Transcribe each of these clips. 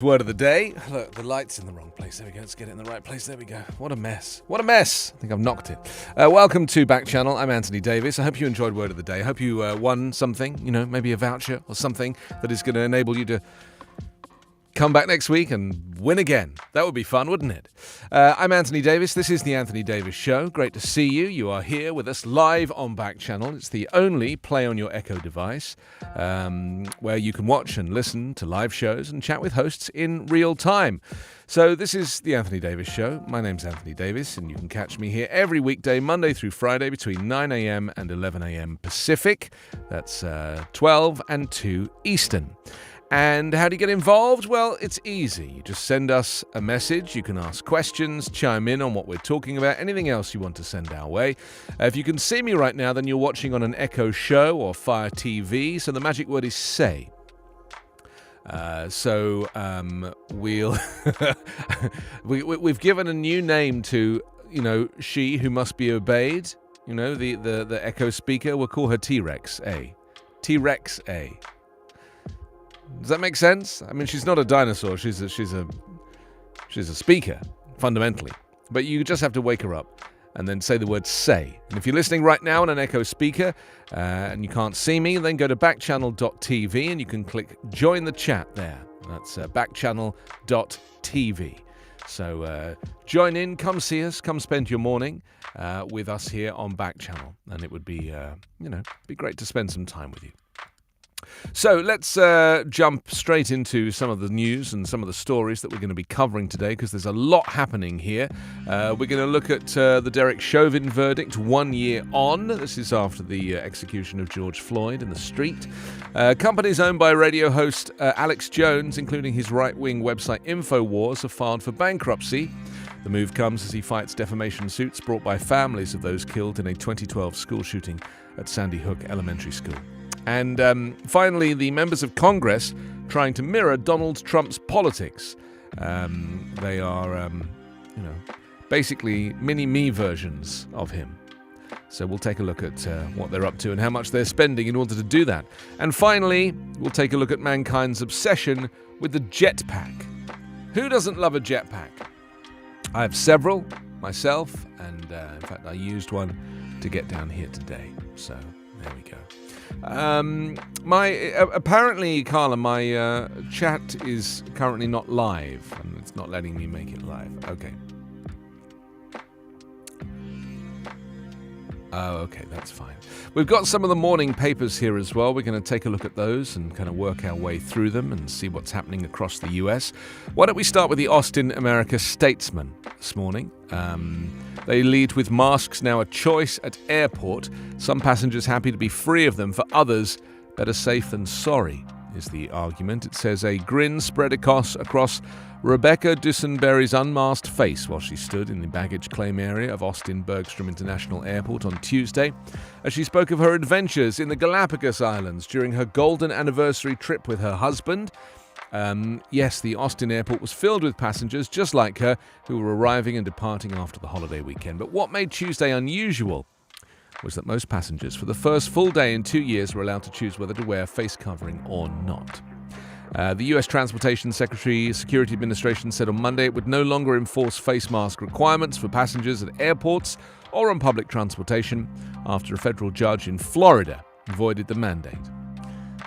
Word of the day. Look, the light's in the wrong place. There we go. Let's get it in the right place. There we go. What a mess. What a mess. I think I've knocked it. Welcome to Backchannel. I'm Anthony Davis. I hope you enjoyed Word of the Day. I hope you won something, maybe a voucher or something that is going to enable you to come back next week and win again. That would be fun, wouldn't it? I'm Anthony Davis. This is The Anthony Davis Show. Great to see you. You are here with us live on Backchannel. It's the only play on your Echo device where you can watch and listen to live shows and chat with hosts in real time. So this is The Anthony Davis Show. My name's Anthony Davis, and you can catch me here every weekday, Monday through Friday, between 9 a.m. and 11 a.m. Pacific. That's 12 and 2 Eastern. And how do you get involved? Well, it's easy. You just send us a message. You can ask questions, chime in on what we're talking about, anything else you want to send our way. If you can see me right now, then you're watching on an Echo show or Fire TV. So the magic word is say. We'll we've given a new name to, she who must be obeyed. The Echo speaker. We'll call her T-Rex A. T-Rex A. Does that make sense? I mean, she's not a dinosaur. She's a speaker, fundamentally. But you just have to wake her up and then say the word say. And if you're listening right now on an Echo speaker and you can't see me, then go to backchannel.tv and you can click join the chat there. That's backchannel.tv. So join in, come see us, come spend your morning with us here on Backchannel. And it would be, be great to spend some time with you. So let's jump straight into some of the news and some of the stories that we're going to be covering today, because there's a lot happening here. We're going to look at the Derek Chauvin verdict 1 year on. This is after the execution of George Floyd in the street. Companies owned by radio host Alex Jones, including his right-wing website InfoWars, have filed for bankruptcy. The move comes as he fights defamation suits brought by families of those killed in a 2012 school shooting at Sandy Hook Elementary School. And finally, the members of Congress trying to mirror Donald Trump's politics. They are, basically mini-me versions of him. So we'll take a look at what they're up to and how much they're spending in order to do that. And finally, we'll take a look at mankind's obsession with the jetpack. Who doesn't love a jetpack? I have several myself, and in fact, I used one to get down here today. So there we go. Apparently, Carla, my chat is currently not live, and it's not letting me make it live. Okay. Oh, okay, that's fine. We've got some of the morning papers here as well. We're going to take a look at those and kind of work our way through them and see what's happening across the US. Why don't we start with the Austin America-Statesman this morning? They lead with masks now a choice at airport. Some passengers happy to be free of them. For others, better safe than sorry, is the argument. It says a grin spread across Rebecca Dusenberry's unmasked face while she stood in the baggage claim area of Austin Bergstrom International Airport on Tuesday, as she spoke of her adventures in the Galapagos Islands during her golden anniversary trip with her husband. Yes, the Austin airport was filled with passengers just like her who were arriving and departing after the holiday weekend. But what made Tuesday unusual was that most passengers for the first full day in 2 years were allowed to choose whether to wear a face covering or not. The U.S. Transportation Security Administration said on Monday it would no longer enforce face mask requirements for passengers at airports or on public transportation after a federal judge in Florida voided the mandate.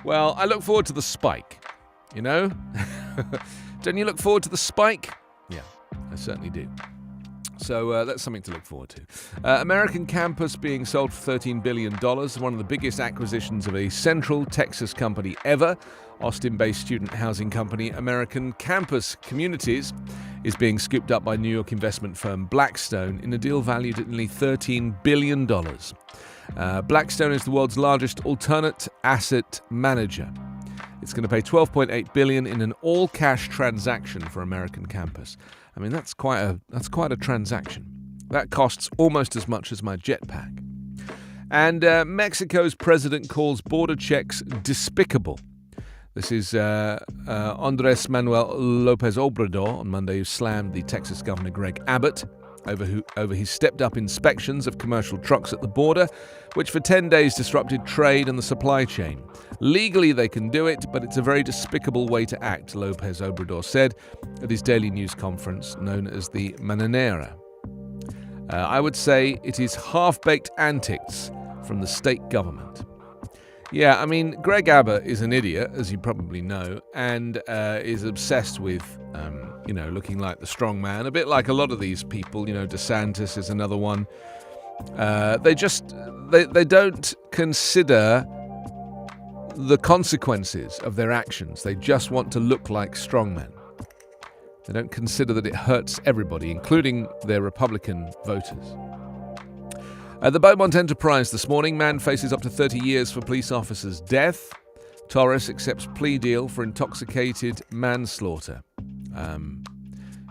Well, I look forward to the spike. Don't you look forward to the spike? Yeah, I certainly do. So that's something to look forward to. American Campus being sold for $13 billion, one of the biggest acquisitions of a Central Texas company ever. Austin-based student housing company American Campus Communities is being scooped up by New York investment firm Blackstone in a deal valued at nearly $13 billion. Blackstone is the world's largest alternate asset manager. It's going to pay $12.8 billion in an all-cash transaction for American Campus. I mean, that's quite a transaction. That costs almost as much as my jetpack. And Mexico's president calls border checks despicable. This is Andrés Manuel López Obrador on Monday, who slammed the Texas Governor Greg Abbott over his stepped-up inspections of commercial trucks at the border, which for 10 days disrupted trade and the supply chain. Legally, they can do it, but it's a very despicable way to act, Lopez Obrador said at his daily news conference known as the Mañanera. I would say it is half-baked antics from the state government. Yeah, I mean, Greg Abbott is an idiot, as you probably know, and is obsessed with looking like the strong man, a bit like a lot of these people. DeSantis is another one. They don't consider the consequences of their actions. They just want to look like strongmen. They don't consider that it hurts everybody, including their Republican voters. At the Beaumont Enterprise this morning, man faces up to 30 years for police officer's death. Torres accepts plea deal for intoxicated manslaughter.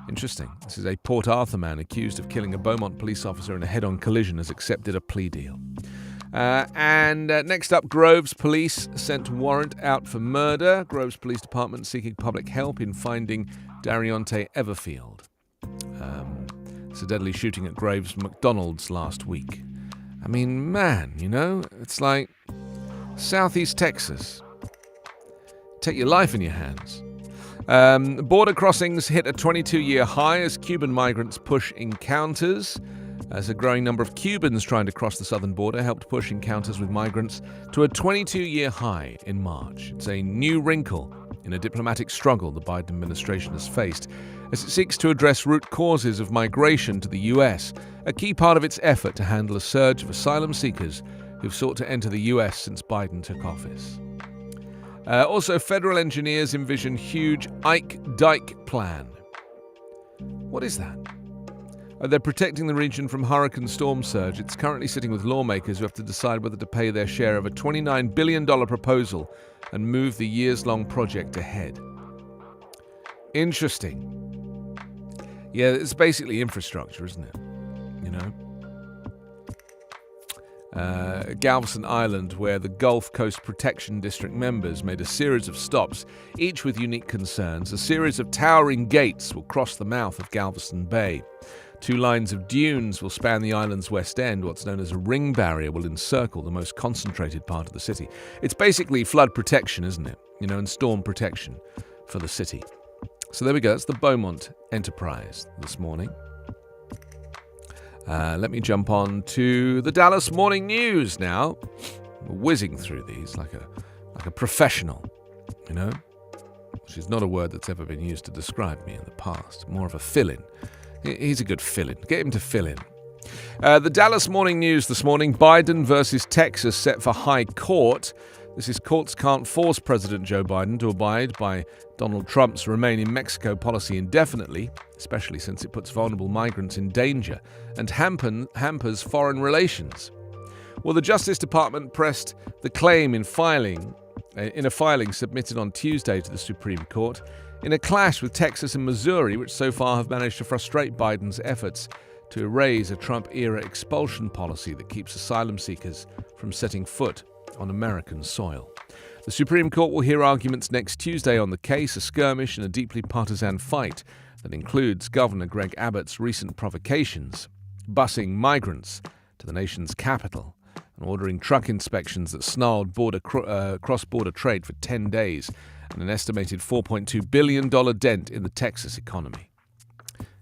Interesting. This is a Port Arthur man accused of killing a Beaumont police officer in a head-on collision has accepted a plea deal. Next up, Groves Police sent warrant out for murder. Groves Police Department seeking public help in finding Darionte Everfield. It's a deadly shooting at Groves McDonald's last week. I mean, man, it's like Southeast Texas. Take your life in your hands. Border crossings hit a 22-year high as Cuban migrants push encounters. As a growing number of Cubans trying to cross the southern border helped push encounters with migrants to a 22-year high in March. It's a new wrinkle in a diplomatic struggle the Biden administration has faced as it seeks to address root causes of migration to the U.S., a key part of its effort to handle a surge of asylum seekers who've sought to enter the U.S. since Biden took office. Also, federal engineers envision huge Ike Dike plan. What is that? They're protecting the region from hurricane storm surge. It's currently sitting with lawmakers who have to decide whether to pay their share of a $29 billion proposal and move the years-long project ahead. Interesting. Yeah, it's basically infrastructure, isn't it? Galveston Island, where the Gulf Coast Protection District members made a series of stops, each with unique concerns. A series of towering gates will cross the mouth of Galveston Bay. 2 lines of dunes will span the island's west end. What's known as a ring barrier will encircle the most concentrated part of the city. It's basically flood protection, isn't it? And storm protection for the city. So there we go. That's the Beaumont Enterprise this morning. Let me jump on to the Dallas Morning News now. We're whizzing through these like a professional, which is not a word that's ever been used to describe me in the past. More of a fill-in. He's a good fill-in. Get him to fill in. The Dallas Morning News this morning. Biden versus Texas set for high court. This is courts can't force President Joe Biden to abide by Donald Trump's Remain in Mexico policy indefinitely, especially since it puts vulnerable migrants in danger and hampers foreign relations. Well, the Justice Department pressed the claim in a filing submitted on Tuesday to the Supreme Court in a clash with Texas and Missouri, which so far have managed to frustrate Biden's efforts to erase a Trump-era expulsion policy that keeps asylum seekers from setting foot on American soil. The Supreme Court will hear arguments next Tuesday on the case, a skirmish and a deeply partisan fight that includes Governor Greg Abbott's recent provocations, busing migrants to the nation's capital and ordering truck inspections that snarled cross-border trade for 10 days and an estimated $4.2 billion dent in the Texas economy.